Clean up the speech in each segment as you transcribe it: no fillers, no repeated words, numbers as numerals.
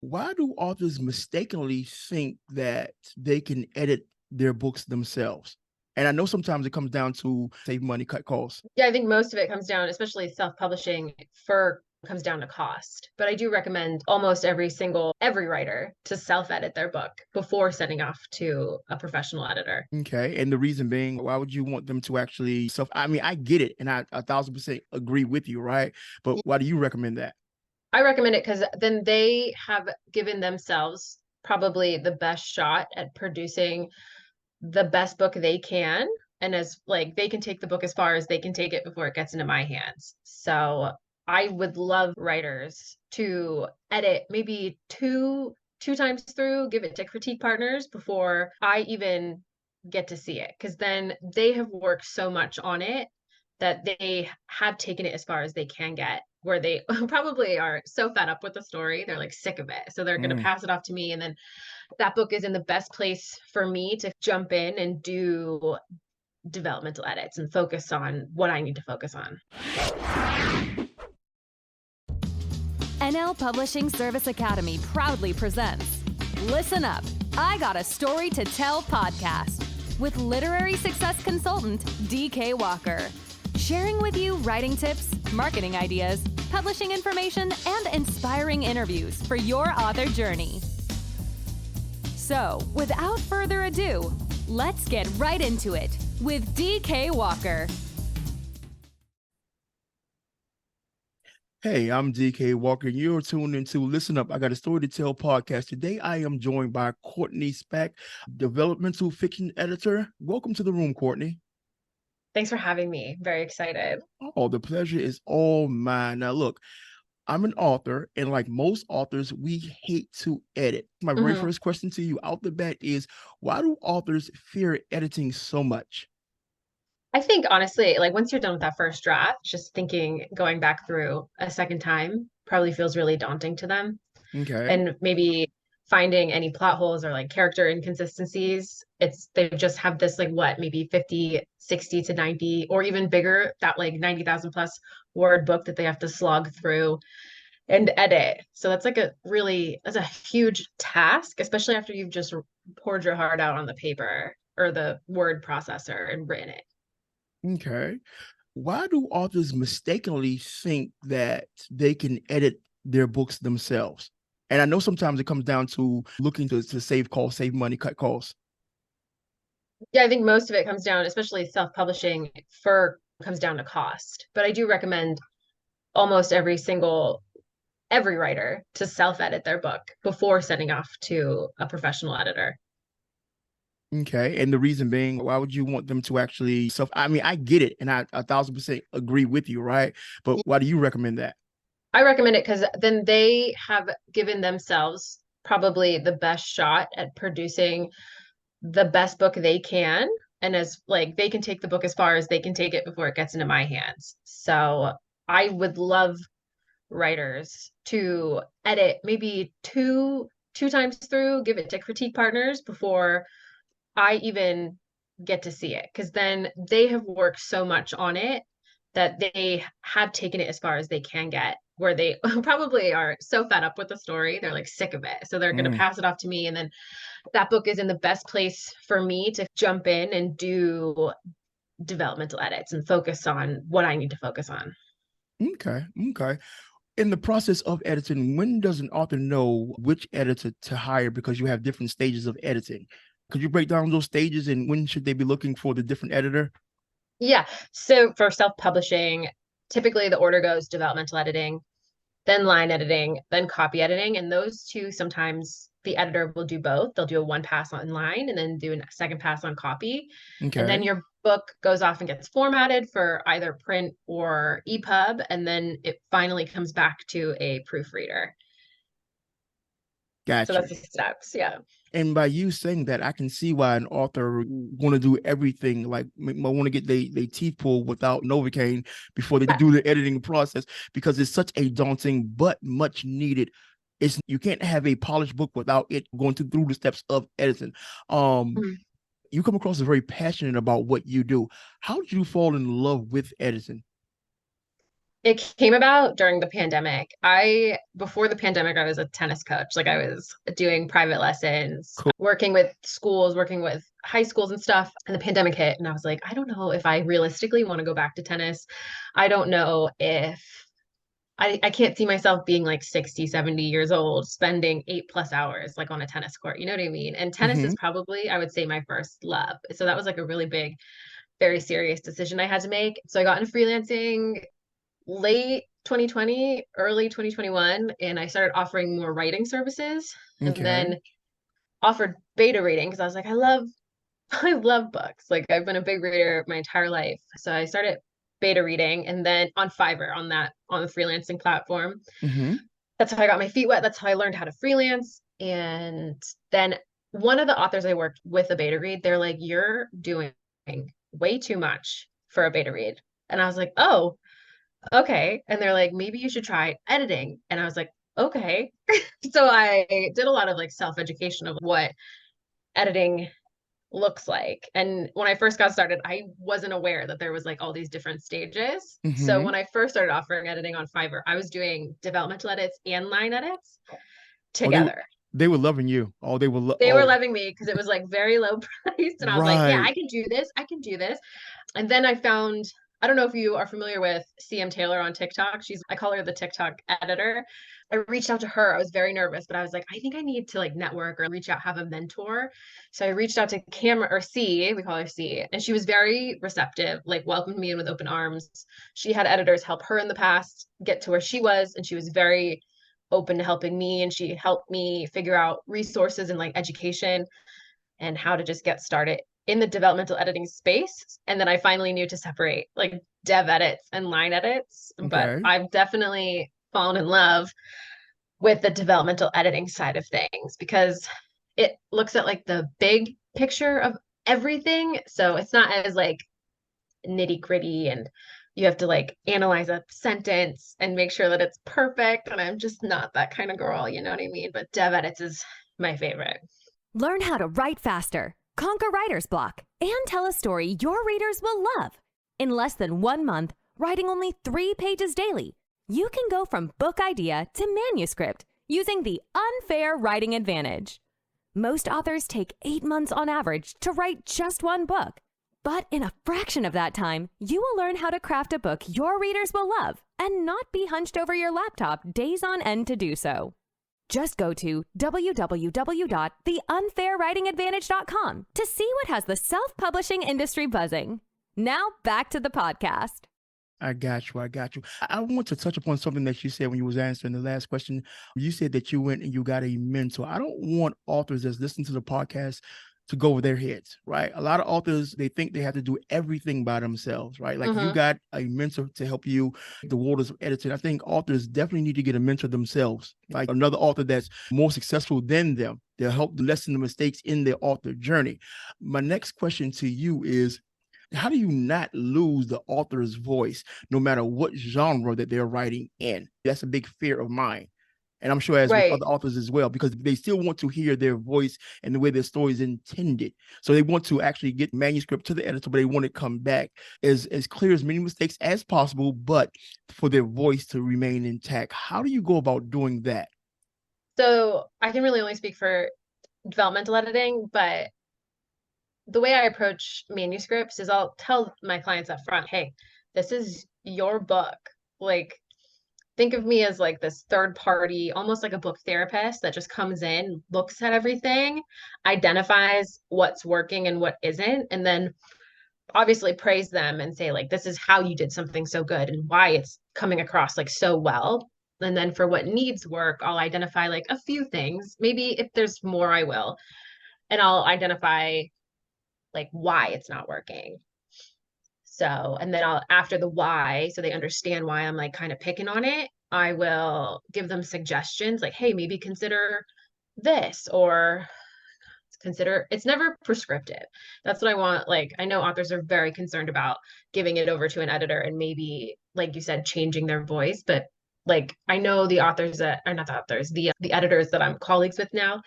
Why do authors mistakenly think that they can edit their books themselves? And I know sometimes it comes down to save money, cut costs. Yeah, I think most of it comes down, especially self-publishing for comes down to cost. But I do recommend almost every writer to self-edit their book before sending off to a professional editor. Okay. And the reason being, why would you want them to actually self? I mean, I get it, and I 1,000% agree with you, right? But why do you recommend that? I recommend it because then they have given themselves probably the best shot at producing the best book they can. And as like they can take the book as far as they can take it before it gets into my hands. So I would love writers to edit maybe two times through, give it to critique partners before I even get to see it. Because then they have worked so much on it that they have taken it as far as they can get, where they probably are so fed up with the story, they're like sick of it. So they're going to Mm, pass it off to me. And then that book is in the best place for me to jump in and do developmental edits and focus on what I need to focus on. NL Publishing Service Academy proudly presents Listen Up, I Got a Story to Tell podcast with literary success consultant DK Walker, sharing with you writing tips, marketing ideas, publishing information, and inspiring interviews for your author journey. So, without further ado, let's get right into it with DK Walker. Hey, I'm DK Walker. You're tuned into Listen Up, I Got a Story to Tell podcast. Today, I am joined by Kourtney Spak, Developmental Fiction Editor. Welcome to the room, Kourtney. Thanks for having me. Very excited. Oh, the pleasure is all mine. Now, look, I'm an author, and like most authors, we hate to edit. My very Mhm. first question to you out the bat is, why do authors fear editing so much? I think honestly, like once you're done with that first draft, just thinking going back through a second time probably feels really daunting to them. Okay. And maybe finding any plot holes or like character inconsistencies. They just have this like what, maybe 50, 60 to 90 or even bigger, that like 90,000 plus word book that they have to slog through and edit. So that's a huge task, especially after you've just poured your heart out on the paper or the word processor and written it. Okay. Why do authors mistakenly think that they can edit their books themselves? And I know sometimes it comes down to looking to save costs, save money, cut costs. Yeah, I think most of it comes down, especially self-publishing for comes down to cost. But I do recommend almost every writer to self-edit their book before sending off to a professional editor. Okay. And the reason being, why would you want them to actually self? I mean, I get it, and I 1,000% agree with you, right? But why do you recommend that? I recommend it because then they have given themselves probably the best shot at producing the best book they can. And as like they can take the book as far as they can take it before it gets into my hands. So I would love writers to edit maybe two times through, give it to critique partners before I even get to see it. Because then they have worked so much on it that they have taken it as far as they can get, where they probably are so fed up with the story, they're like sick of it. So they're going to Mm, pass it off to me. And then that book is in the best place for me to jump in and do developmental edits and focus on what I need to focus on. okay. Okay. In the process of editing, when does an author know which editor to hire because you have different stages of editing? Could you break down those stages and when should they be looking for the different editor? Yeah. So for self-publishing, typically the order goes developmental editing, then line editing, then copy editing. And those two, sometimes the editor will do both. They'll do a one pass on line and then do a second pass on copy. And then Okay. your book goes off and gets formatted for either print or EPUB. And then it finally comes back to a proofreader. So Got you. that's the steps. Yeah. And by you saying that, I can see why an author want to do everything, like want to get they teeth pulled without Novocaine before they do the editing process, because it's such a daunting but much needed. It's you can't have a polished book without it going through the steps of editing. Mhm. You come across as very passionate about what you do. How did you fall in love with editing? It came about during the pandemic. Before the pandemic, I was a tennis coach. Like I was doing private lessons, Cool. working with schools, working with high schools and stuff. And the pandemic hit, and I was like, I don't know if I realistically want to go back to tennis. I don't know if I can't see myself being like 60, 70 years old, spending 8+ hours like on a tennis court. You know what I mean? And tennis Hmm. is probably, I would say, my first love. So that was like a really big, very serious decision I had to make. So I got into freelancing late 2020, early 2021, and I started offering more writing services and Okay. then offered beta reading because I was like, I love books. Like I've been a big reader my entire life. So I started beta reading and then on Fiverr on the freelancing platform. Hmm. That's how I got my feet wet. That's how I learned how to freelance. And then one of the authors I worked with a beta read, they're like, you're doing way too much for a beta read. And I was like, oh, okay. And they're like, maybe you should try editing. And I was like, okay. So I did a lot of like self-education of what editing looks like. And when I first got started, I wasn't aware that there was like all these different stages. So Hmm. when I first started offering editing on Fiverr, I was doing developmental edits and line edits Oh, together. they were loving you. Oh, they were. They were Oh, loving me because it was like very low priced. And I was like, yeah, right. I can do this. I can do this. And then I found, I don't know if you are familiar with CM Taylor on TikTok. I call her the TikTok editor. I reached out to her. I was very nervous, but I was like, I think I need to like network or reach out, have a mentor. So I reached out to C, we call her C, and she was very receptive, like welcomed me in with open arms. She had editors help her in the past get to where she was, and she was very open to helping me. And she helped me figure out resources and like education and how to just get started in the developmental editing space. And then I finally knew to separate like dev edits and line edits. But Okay. I've definitely fallen in love with the developmental editing side of things because it looks at like the big picture of everything. So it's not as like nitty gritty and you have to like analyze a sentence and make sure that it's perfect. And I'm just not that kind of girl, you know what I mean? But dev edits is my favorite. Learn how to write faster, conquer writer's block, and tell a story your readers will love. In less than 1 month, writing only 3 pages daily, you can go from book idea to manuscript using the unfair writing advantage. Most authors take 8 months on average to write just 1 book. But in a fraction of that time, you will learn how to craft a book your readers will love and not be hunched over your laptop days on end to do so. Just go to www.theunfairwritingadvantage.com to see what has the self-publishing industry buzzing. Now back to the podcast. I got you. I got you. I want to touch upon something that you said when you was answering the last question. You said that you went and you got a mentor. I don't want authors that's listening to the podcast to go over their heads, right? A lot of authors, they think they have to do everything by themselves, right? Like if you Mm-hmm. got a mentor to help you the waters of editing, I think authors definitely need to get a mentor themselves, like another author that's more successful than them. They'll help lessen the mistakes in their author journey. My next question to you is, how do you not lose the author's voice no matter what genre that they're writing in? That's a big fear of mine. And I'm sure as with Right. other authors as well, because they still want to hear their voice and the way their story is intended. So they want to actually get manuscript to the editor, but they want to come back as clear as many mistakes as possible, but for their voice to remain intact. How do you go about doing that? So I can really only speak for developmental editing, but the way I approach manuscripts is I'll tell my clients up front, hey, this is your book. Like, think of me as like this third party, almost like a book therapist that just comes in, looks at everything, identifies what's working and what isn't, and then obviously praise them and say, like, this is how you did something so good and why it's coming across like so well. And then for what needs work, I'll identify like a few things. Maybe if there's more, I will. And I'll identify like why it's not working. So, and then I'll, after the why, so they understand why I'm like kind of picking on it, I will give them suggestions like, hey, maybe consider this or consider, it's never prescriptive. That's what I want. Like, I know authors are very concerned about giving it over to an editor and maybe, like you said, changing their voice. But like, I know the authors that are not the authors, the editors that I'm colleagues with now,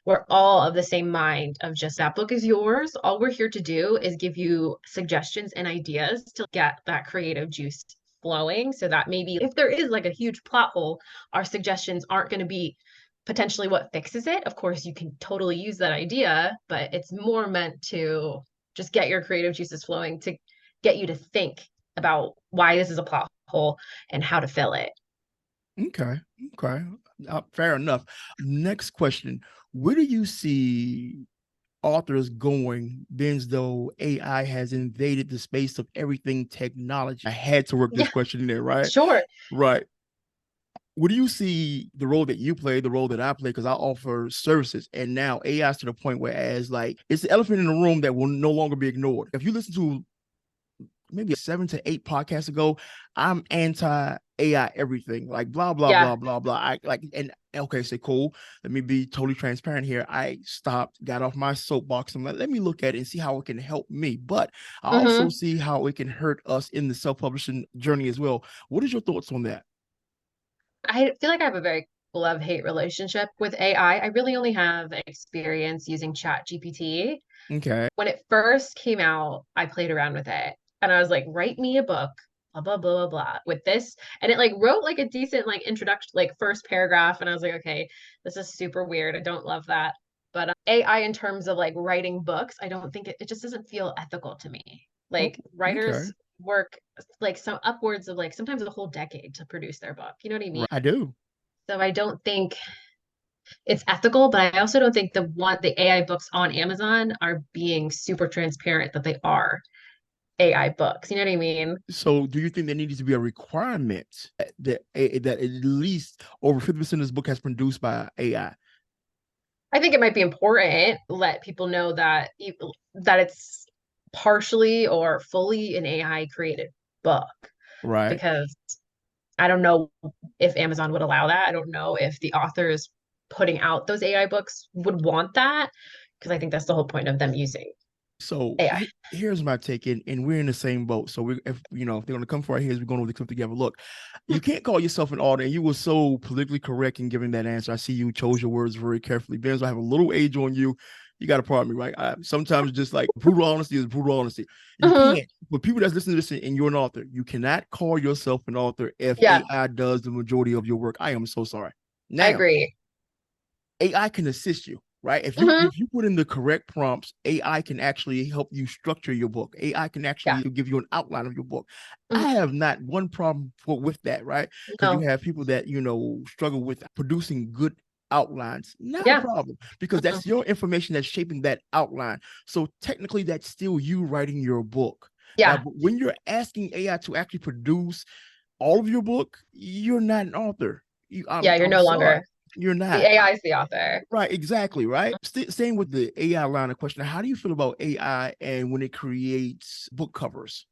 we're all of the same mind of just that book is yours. All we're here to do is give you suggestions and ideas to get that creative juice flowing, so that maybe if there is like a huge plot hole, our suggestions aren't going to be potentially what fixes it. Of course, you can totally use that idea, but it's more meant to just get your creative juices flowing, to get you to think about why this is a plot hole and how to fill it. Okay. Fair enough. Next question. Where do you see authors going, being as though AI has invaded the space of everything technology? I had to work this question in there, right? Sure. Right. What do you see the role that you play, the role that I play? Because I offer services, and now AI is to the point where, as like, it's the elephant in the room that will no longer be ignored. If you listen to maybe 7 to 8 podcasts ago, I'm anti AI everything, like blah blah blah blah blah. I like, and okay, say cool. Let me be totally transparent here. I stopped, got off my soapbox, and let me look at it and see how it can help me. But I also see how it can hurt us in the self-publishing journey as well. What is your thoughts on that? I feel like I have a very love-hate relationship with AI. I really only have experience using Chat GPT. Okay. When it first came out, I played around with it and I was like, write me a book, blah, blah, blah, blah, blah, with this. And it like wrote like a decent like introduction, like first paragraph. And I was like, okay, this is super weird. I don't love that. But AI in terms of like writing books, I don't think it just doesn't feel ethical to me. Like writers work like some upwards of like sometimes a whole decade to produce their book. You know what I mean? I do. So I don't think it's ethical, but I also don't think the AI books on Amazon are being super transparent that they are AI books. You know what I mean? So do you think there needs to be a requirement that at least over 50% of this book has been produced by AI? I think it might be important to let people know that it's partially or fully an AI created book. Right. Because I don't know if Amazon would allow that. I don't know if the authors putting out those AI books would want that, because I think that's the whole point of them using So AI. here's my take, and we're in the same boat. So if they're going to come for our heads, we're going to come together. Look, you can't call yourself an author, and you were so politically correct in giving that answer. I see you chose your words very carefully. Benz, I have a little age on you. You got to pardon me, right? Sometimes just like brutal honesty is brutal honesty. You can't, for people that's listening to this and you're an author, you cannot call yourself an author if AI does the majority of your work. I am so sorry. Now, I agree. AI can assist you, right? If you put in the correct prompts, AI can actually help you structure your book. AI can actually give you an outline of your book. I have not one problem with that, right? Because you have people that, struggle with producing good outlines. Not a problem, because that's your information that's shaping that outline. So technically that's still you writing your book. Yeah. But when you're asking AI to actually produce all of your book, you're not an author. You're no longer. You're not. The AI is the author. Right, exactly, right? Same with the AI line of question. How do you feel about AI and when it creates book covers?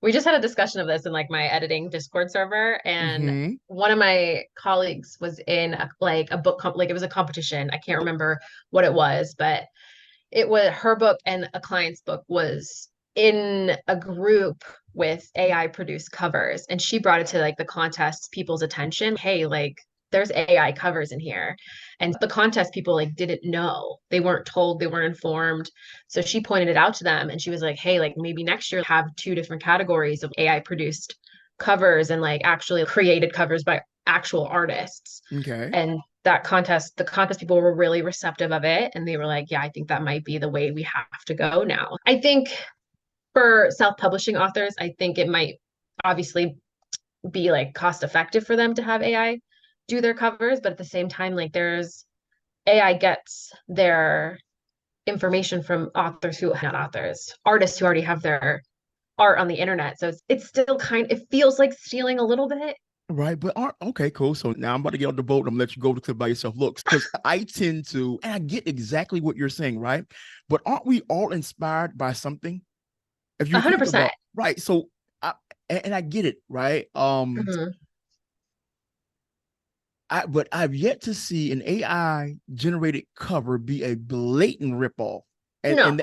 We just had a discussion of this in like my editing Discord server, and one of my colleagues was in a book like it was a competition. I can't remember what it was, but it was her book and a client's book was in a group with AI produced covers, and she brought it to like the contest people's attention. Hey, like there's AI covers in here. And the contest people like didn't know. They weren't told, they weren't informed. So she pointed it out to them and she was like, hey, like maybe next year have 2 different categories of AI produced covers and like actually created covers by actual artists. Okay. And the contest people were really receptive of it. And they were like, yeah, I think that might be the way we have to go now. I think for self-publishing authors, I think it might obviously be like cost effective for them to have AI do their covers, but at the same time, like there's AI gets their information from artists who already have their art on the internet. So it's still it feels like stealing a little bit. Right, but okay, cool. So now I'm about to get on the boat and I'm gonna let you go to clip by yourself. Look, because I tend to, and I get exactly what you're saying, right? But aren't we all inspired by something? If you 100%. Right. So and I get it, right? But I've yet to see an AI generated cover be a blatant ripoff. And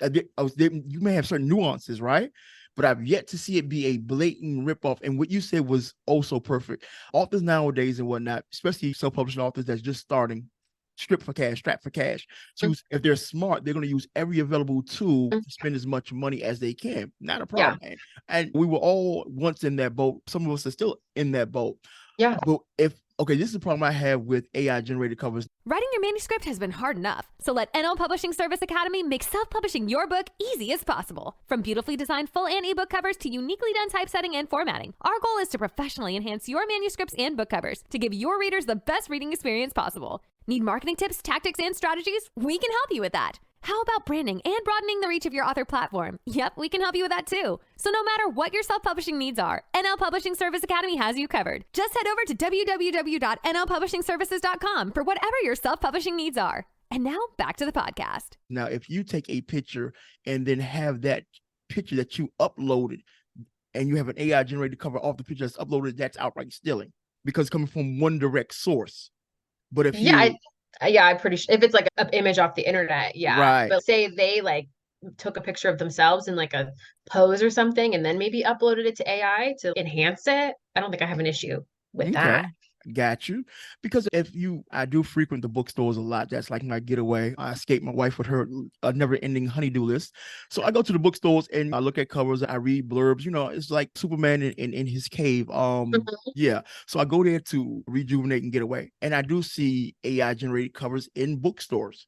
you may have certain nuances, right? But I've yet to see it be a blatant ripoff. And what you said was also perfect. Authors nowadays and whatnot, especially self-publishing authors that's just starting, strip for cash, strap for cash. So if they're smart, they're going to use every available tool to spend as much money as they can. Not a problem. Yeah. And we were all once in that boat. Some of us are still in that boat. Yeah. But this is the problem I have with AI generated covers. Writing your manuscript has been hard enough, so let NL Publishing Service Academy make self-publishing your book easy as possible. From beautifully designed full and ebook covers to uniquely done typesetting and formatting, our goal is to professionally enhance your manuscripts and book covers to give your readers the best reading experience possible. Need marketing tips, tactics, and strategies? We can help you with that. How about branding and broadening the reach of your author platform? Yep, we can help you with that too. So no matter what your self-publishing needs are, NL Publishing Service Academy has you covered. Just head over to www.nlpublishingservices.com for whatever your self-publishing needs are. And now back to the podcast. Now, if you take a picture and then have that picture that you uploaded and you have an AI generated cover off the picture that's uploaded, that's outright stealing because it's coming from one direct source. But if I'm pretty sure if it's like an image off the internet, yeah. Right. But say they like took a picture of themselves in like a pose or something and then maybe uploaded it to AI to enhance it, I don't think I have an issue with that. Got you. Because I do frequent the bookstores a lot. That's like my getaway. I escape my wife with her never-ending honey-do list. So I go to the bookstores and I look at covers. I read blurbs. It's like Superman in his cave. Yeah. So I go there to rejuvenate and get away. And I do see AI-generated covers in bookstores.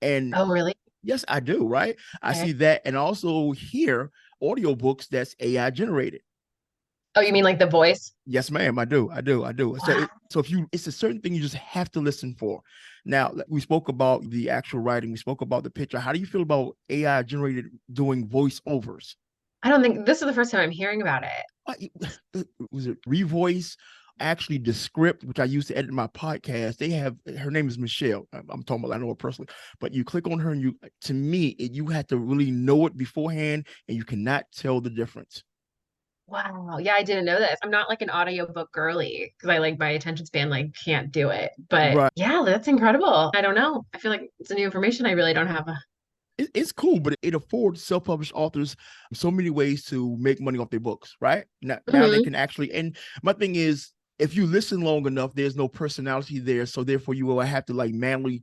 And oh, really? Yes, I do. Right. I see that, and also hear audiobooks that's AI-generated. Oh, you mean like the voice? Yes, ma'am. I do. Wow. So it's a certain thing you just have to listen for. Now, we spoke about the actual writing. We spoke about the picture. How do you feel about AI generated doing voiceovers? I don't think this is the first time I'm hearing about it. Was it Revoice? Actually, the script, which I used to edit my podcast, her name is Michelle. I'm talking about, I know her personally, but you click on her and you had to really know it beforehand and you cannot tell the difference. Wow. Yeah, I didn't know this. I'm not like an audiobook girly because I like my attention span like can't do it. But right. Yeah, that's incredible. I don't know. I feel like it's a new information I really don't have. It's cool, but it affords self-published authors so many ways to make money off their books, right? Now they can actually, and my thing is, if you listen long enough, there's no personality there. So therefore you will have to like manually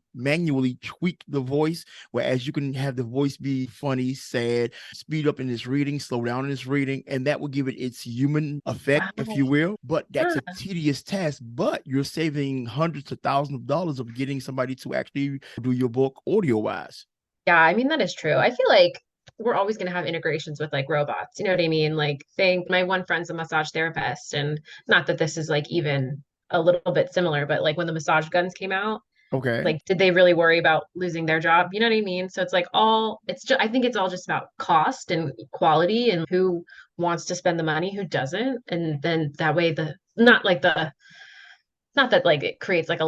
tweak the voice, whereas you can have the voice be funny, sad, speed up in its reading, slow down in its reading, and that will give it its human effect, if you will. But that's a tedious task, but you're saving hundreds of thousands of dollars of getting somebody to actually do your book audio-wise. Yeah, I mean, that is true. I feel like we're always going to have integrations with like robots. You know what I mean? Like, think my one friend's a massage therapist, and not that this is like even a little bit similar, but like when the massage guns came out, okay, like did they really worry about losing their job? You know what I mean? So it's like I think it's all just about cost and quality and who wants to spend the money, who doesn't. And then that way not that like it creates like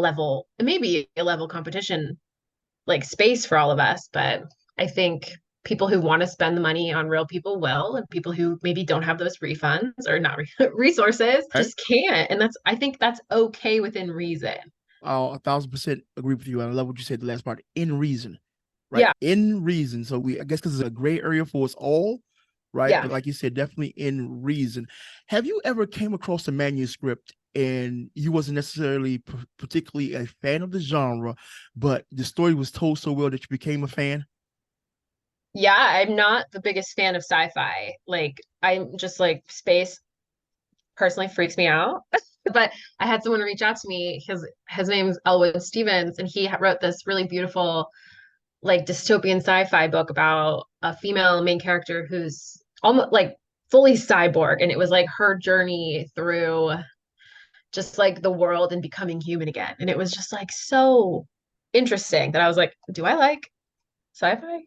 maybe a level competition like space for all of us, but I think people who want to spend the money on real people will, and people who maybe don't have those refunds or not resources just can't. And I think that's okay within reason. Oh, 1,000% agree with you. I love what you said the last part. In reason, right? Yeah. In reason. So I guess because it's a gray area for us all, right? Yeah. But like you said, definitely in reason. Have you ever came across a manuscript and you wasn't necessarily particularly a fan of the genre, but the story was told so well that you became a fan? Yeah, I'm not the biggest fan of sci-fi. Like, I'm just like space personally freaks me out. But I had someone reach out to me. His name's Elwood Stevens, and he wrote this really beautiful, like dystopian sci-fi book about a female main character who's almost like fully cyborg, and it was like her journey through just like the world and becoming human again. And it was just like so interesting that I was like, do I like sci-fi?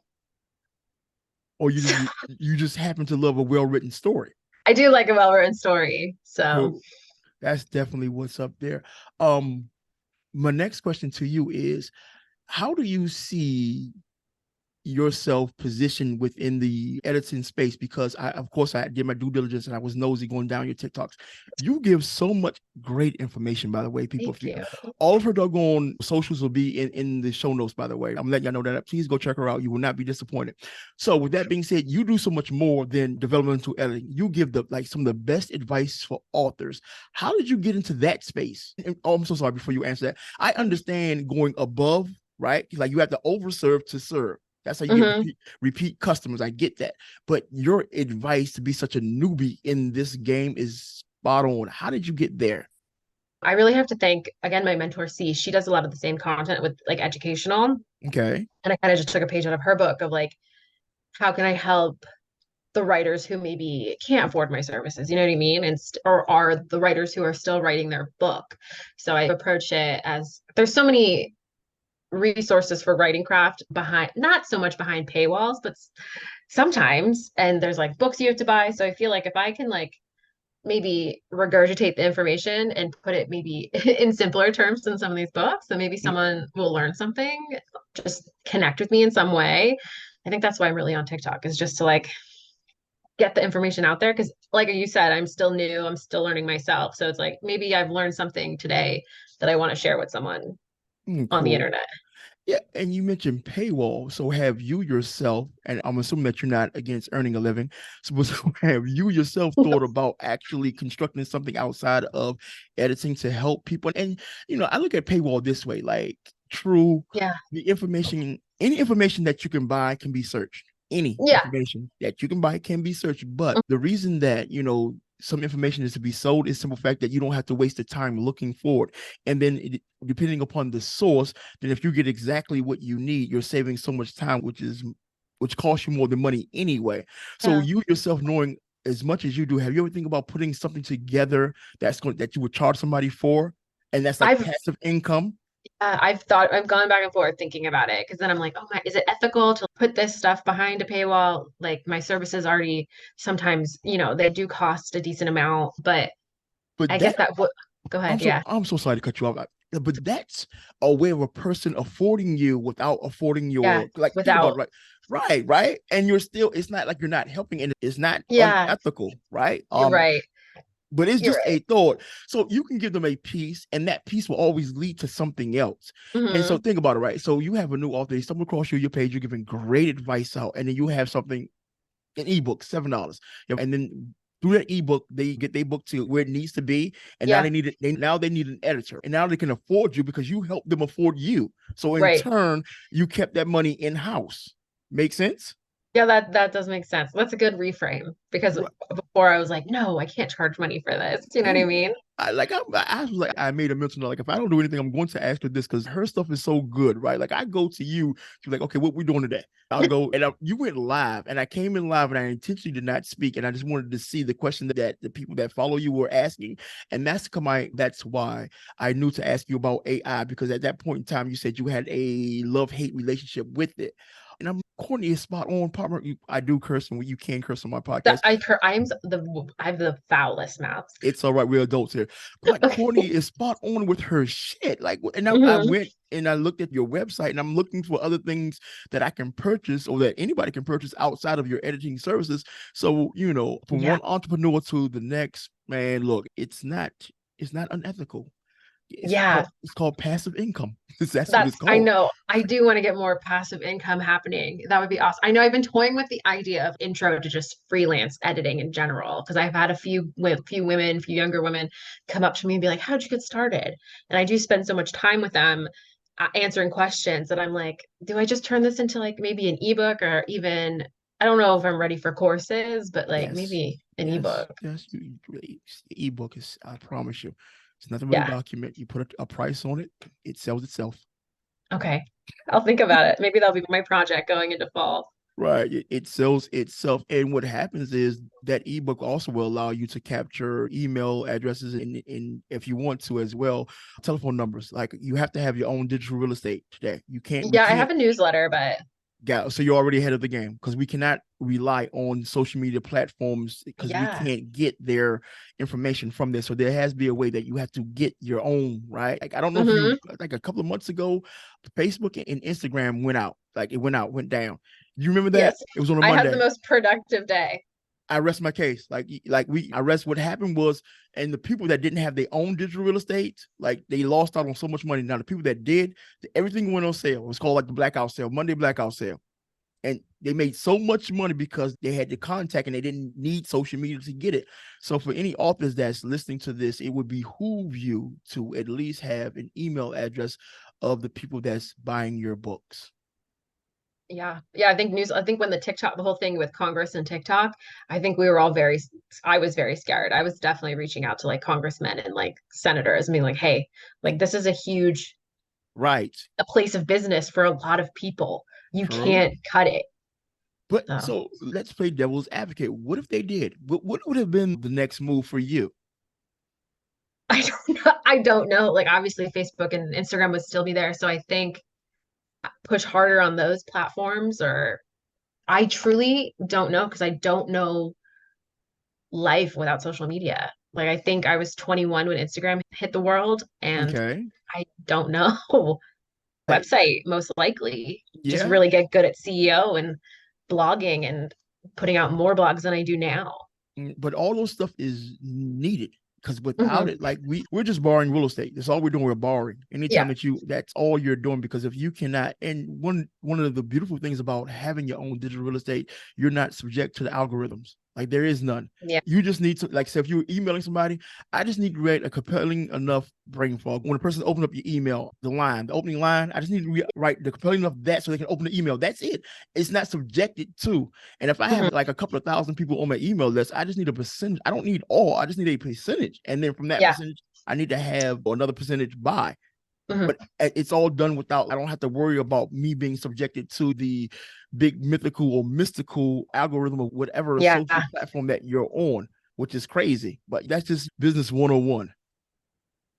Or you just happen to love a well-written story? I do like a well-written story. So cool. That's definitely what's up there. My next question to you is, how do you see yourself positioned within the editing space? Because of course, I did my due diligence and I was nosy going down your TikToks. You give so much great information, by the way. People, Thank you. all of her doggone socials will be in the show notes, by the way. I'm letting y'all know that. Please go check her out. You will not be disappointed. So with that being said, you do so much more than developmental editing. You give some of the best advice for authors. How did you get into that space? Oh, I'm so sorry before you answer that. I understand going above, right? Like you have to overserve to serve. That's how you get repeat customers. I get that. But your advice to be such a newbie in this game is spot on. How did you get there? I really have to thank, again, my mentor, C. She does a lot of the same content with like educational. Okay. And I kind of just took a page out of her book of like, how can I help the writers who maybe can't afford my services? You know what I mean? And or are the writers who are still writing their book. So I approach it as there's so many resources for writing craft behind, not so much behind paywalls, but sometimes, and there's like books you have to buy. So I feel like if I can like maybe regurgitate the information and put it maybe in simpler terms than some of these books, then maybe someone will learn something, just connect with me in some way. I think that's why I'm really on TikTok, is just to like get the information out there. Cause like you said, I'm still new, I'm still learning myself. So it's like, maybe I've learned something today that I want to share with someone on the Cool. internet. Yeah, and you mentioned paywall. So have you yourself, and I'm assuming that you're not against earning a living, so have you yourself thought about actually constructing something outside of editing to help people? And I look at paywall this way, like true, Yeah. the information, any information that you can buy can be searched. Any information that you can buy can be searched. But the reason that, some information is to be sold is simple fact that you don't have to waste the time looking for it. And then depending upon the source, then if you get exactly what you need, you're saving so much time, which costs you more than money anyway. So you yourself, knowing as much as you do, have you ever think about putting something together that you would charge somebody for? And that's like passive income? I've gone back and forth thinking about it, because then I'm like, oh my, is it ethical to put this stuff behind a paywall? Like my services already sometimes, they do cost a decent amount, but I guess that would go ahead. I'm so sorry to cut you off. But that's a way of a person affording you without affording your like think about it, right. And it's not like you're not helping, and it's not unethical, right? You're right. But it's just a thought. So you can give them a piece, and that piece will always lead to something else. And so think about it, right? So you have a new author, they stumble across your page, you're giving great advice out, and then you have something, an ebook, $7. And then through that ebook, they get their book to where it needs to be. And now they need an editor. And now they can afford you because you helped them afford you. So in turn, you kept that money in-house. Make sense? Yeah, that does make sense. That's a good reframe, because before I was like, no, I can't charge money for this. You know what I mean? I made a mental note, like, if I don't do anything, I'm going to ask her this, because her stuff is so good, right? Like I go to you, she's like, okay, what we doing today? I'll go, and you went live, and I came in live, and I intentionally did not speak, and I just wanted to see the question that the people that follow you were asking, and that's why I knew to ask you about AI, because at that point in time, you said you had a love-hate relationship with it. And Kourtney is spot on, partner. I do curse, and you can curse on my podcast. I have the foulest mouth. It's all right. We're adults here. But like, Kourtney is spot on with her shit. Like, and I went and I looked at your website, and I'm looking for other things that I can purchase, or that anybody can purchase outside of your editing services. So, from one entrepreneur to the next, man, look, it's not unethical. It's called passive income. That's what it's called. I know. I do want to get more passive income happening. That would be awesome. I know I've been toying with the idea of intro to just freelance editing in general, because I've had a few younger women come up to me and be like, how'd you get started? And I do spend so much time with them answering questions that I'm like, do I just turn this into like maybe an ebook, or even, I don't know if I'm ready for courses, but like maybe an ebook. Yes, ebook is, I promise you. It's nothing but a document. You put a price on it, it sells itself. Okay. I'll think about it. Maybe that'll be my project going into fall. Right. It sells itself. And what happens is that ebook also will allow you to capture email addresses, and if you want to as well, telephone numbers. Like, you have to have your own digital real estate today. You can't. I have a newsletter, but So you're already ahead of the game, because we cannot rely on social media platforms because we Yeah. can't get their information from there. So there has to be a way that you have to get your own, right? Like, I don't know if you, like a couple of months ago, Facebook and Instagram went out. Like, it went down. You remember that? Yes. It was on a I had the Monday. most productive day. I rest my case. I rest. What happened was, and the people that didn't have their own digital real estate, like, they lost out on so much money. Now the people that did, everything went on sale. It was called like the blackout sale, Monday blackout sale. And they made so much money because they had the contact and they didn't need social media to get it. So for any authors that's listening to this, it would behoove you to at least have an email address of the people that's buying your books. Yeah. I think when the whole thing with Congress and TikTok, I think we were all I was very scared. I was definitely reaching out to like congressmen and like senators and being like, hey, like this is Right. a place of business for a lot of people. You True. can't cut it. But So so let's play devil's advocate. What if they did? What would have been the next move for you? I don't know. I don't know. Like obviously Facebook and Instagram would still be there. So I think push harder on those platforms, or I truly don't know because I don't know life without social media. Like I think I was 21 when Instagram hit the world, and Okay. I don't know. Like, Website most likely. Just yeah. really get good at SEO and blogging and putting out more blogs than I do now. But all those stuff is needed, because without Hmm. it, like, we're just borrowing real estate. That's all we're doing. We're borrowing. Anytime Yeah. that's all you're doing, because if you cannot, and one of the beautiful things about having your own digital real estate, you're not subject to the algorithms. Like, there is none. Yeah. You just need to, like, say if you're emailing somebody, I just need to create a compelling enough brain fog. When a person opens up your email, the opening line, I just need to write the compelling enough that so they can open the email. That's it. It's not subjected to. And if I have Hmm. like a couple of thousand people on my email list, I just need a percentage. I don't need all. I just need a percentage. And then from that Yeah. percentage, I need to have another percentage by. Hmm. But it's all done without, I don't have to worry about me being subjected to the big mythical or mystical algorithm of whatever Yeah. social platform that you're on, which is crazy. But that's just business 101.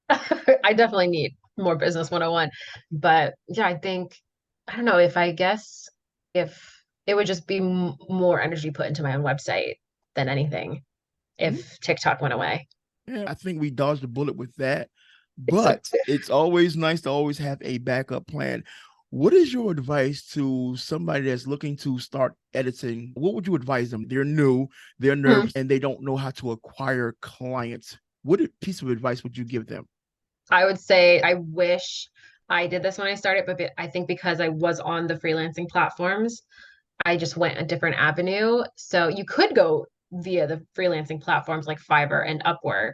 I definitely need more business 101. But yeah, I don't know if it would just be more energy put into my own website than anything if TikTok went away. Yeah, I think we dodged a bullet with that. So But it's always nice to always have a backup plan. What is your advice to somebody that's looking to start editing? What would you advise them? They're new, they're nervous, and they don't know how to acquire clients. What piece of advice would you give them? I would say I wish I did this when I started, but I think because I was on the freelancing platforms, I just went a different avenue. So you could go via the freelancing platforms like Fiverr and Upwork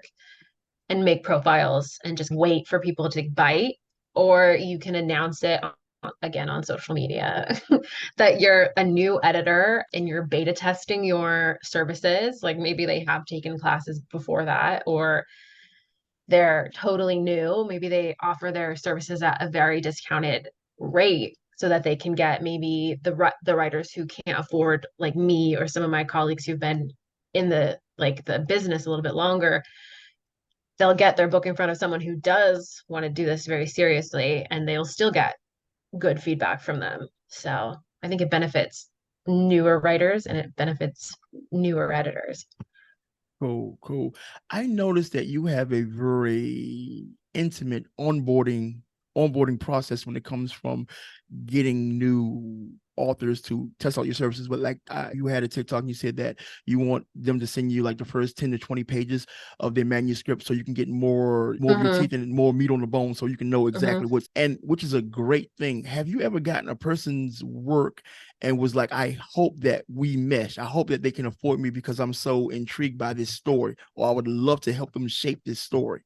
and make profiles and just wait for people to bite, or you can announce it again on social media that you're a new editor and you're beta testing your services. Like maybe they have taken classes before that, or they're totally new. Maybe they offer their services at a very discounted rate so that they can get maybe the writers who can't afford, like me or some of my colleagues who've been in the business a little bit longer. They'll get their book in front of someone who does want to do this very seriously, and they'll still get good feedback from them. So I think it benefits newer writers and it benefits newer editors. Cool, cool. I noticed that you have a very intimate onboarding process when it comes from getting new authors to test out your services. But like, you had a TikTok and you said that you want them to send you like the first 10 to 20 pages of their manuscript so you can get more of your teeth and more meat on the bone, so you can know exactly which is a great thing. Have you ever gotten a person's work and was like, I hope that we mesh. I hope that they can afford me because I'm so intrigued by this story, or I would love to help them shape this story?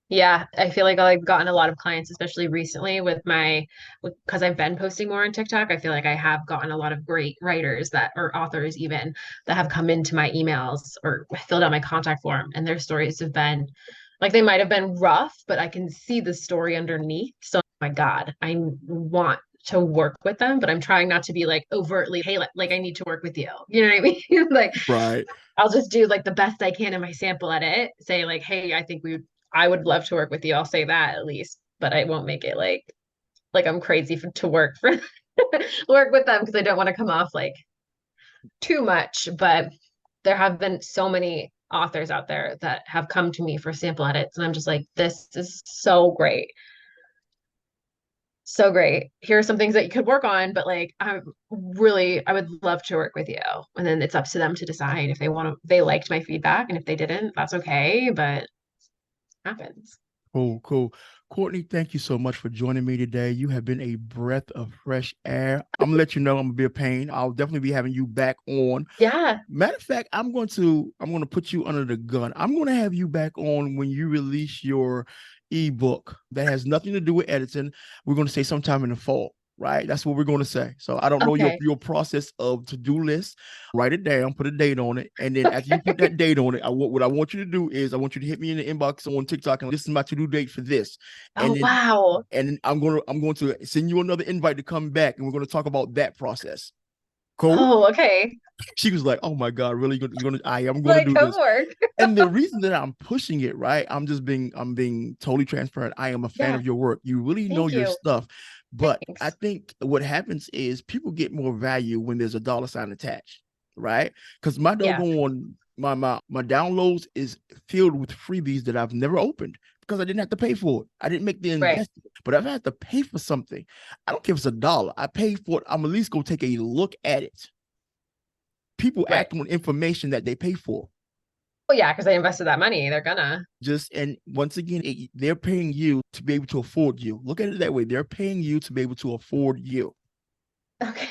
Yeah, I feel like I've gotten a lot of clients, especially recently because I've been posting more on TikTok. I feel like I have gotten a lot of great writers or authors even that have come into my emails or filled out my contact form, and their stories have been like they might have been rough, but I can see the story underneath. So, oh my God, I want to work with them, but I'm trying not to be like overtly, hey, like I need to work with you. You know what I mean? Like Right. I'll just do like the best I can in my sample edit, say like, hey, I would love to work with you. I'll say that at least, but I won't make it like I'm crazy to work for. work with them because I don't want to come off like too much, but there have been so many authors out there that have come to me for sample edits, and I'm just like, this is so great. So great. Here are some things that you could work on, but like I would love to work with you. And then it's up to them to decide if they liked my feedback, and if they didn't, that's okay, but happens. Cool. Kourtney, thank you so much for joining me today. You have been a breath of fresh air. I'm gonna let you know I'm gonna be a pain. I'll definitely be having you back on. Yeah. Matter of fact, I'm gonna put you under the gun. I'm gonna have you back on when you release your ebook that has nothing to do with editing. We're gonna say sometime in the fall. Right? That's what we're going to say. So I don't know your process of to-do list. Write it down, put a date on it. And then after you put that date on it, what I want you to do is I want you to hit me in the inbox on TikTok and this is my to-do date for this. And wow. And I'm going to send you another invite to come back and we're going to talk about that process. Cool. Oh, okay. She was like, "Oh my God, really? I'm going to do this." And the reason that I'm pushing it, right? I'm being totally transparent. I am a fan of your work. You really know your stuff. But thanks. I think what happens is people get more value when there's a dollar sign attached, right? Because my doggone my downloads is filled with freebies that I've never opened because I didn't have to pay for it. I didn't make the investment. But if I have to pay for something, I don't care if it's $1. I pay for it. I'm at least going to take a look at it. People act on information that they pay for. Well, yeah, because they invested that money. They're gonna. And once again, they're paying you to be able to afford you. Look at it that way. They're paying you to be able to afford you. Okay.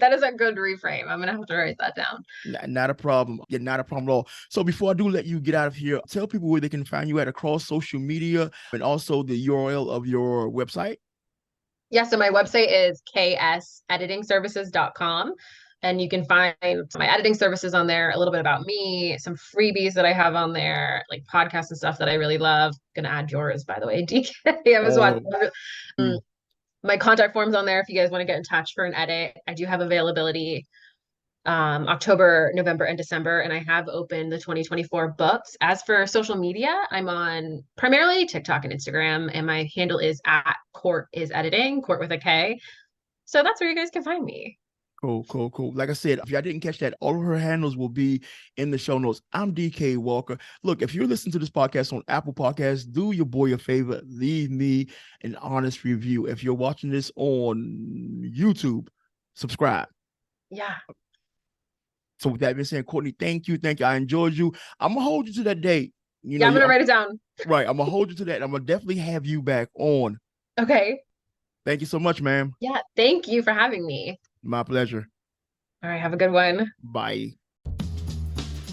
That is a good reframe. I'm going to have to write that down. Not a problem. Yeah, not a problem at all. So before I do let you get out of here, tell people where they can find you at across social media and also the URL of your website. Yeah, so my website is kseditingservices.com. And you can find my editing services on there, a little bit about me, some freebies that I have on there, like podcasts and stuff that I really love. Gonna add yours, by the way, DK. My contact form's on there if you guys want to get in touch for an edit. I do have availability October, November, and December, and I have opened the 2024 books. As for social media, I'm on primarily TikTok and Instagram, and my handle is at @KourtIsEditing, Kourt with a K. So that's where you guys can find me. Cool. Like I said, if y'all didn't catch that, all of her handles will be in the show notes. I'm DK Walker. Look, if you're listening to this podcast on Apple Podcasts, do your boy a favor. Leave me an honest review. If you're watching this on YouTube, subscribe. Yeah. So with that being said, Kourtney, thank you. I enjoyed you. I'm going to hold you to that date. I'm going to write it down. Right. I'm going to hold you to that. I'm going to definitely have you back on. Okay. Thank you so much, ma'am. Yeah. Thank you for having me. My pleasure. All right. Have a good one. Bye.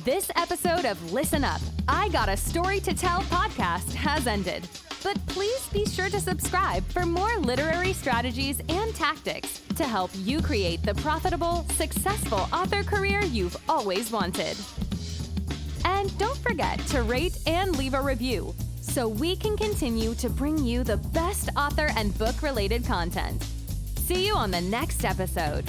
This episode of Listen Up, I Got a Story to Tell podcast has ended. But please be sure to subscribe for more literary strategies and tactics to help you create the profitable, successful author career you've always wanted. And don't forget to rate and leave a review so we can continue to bring you the best author and book-related content. See you on the next episode.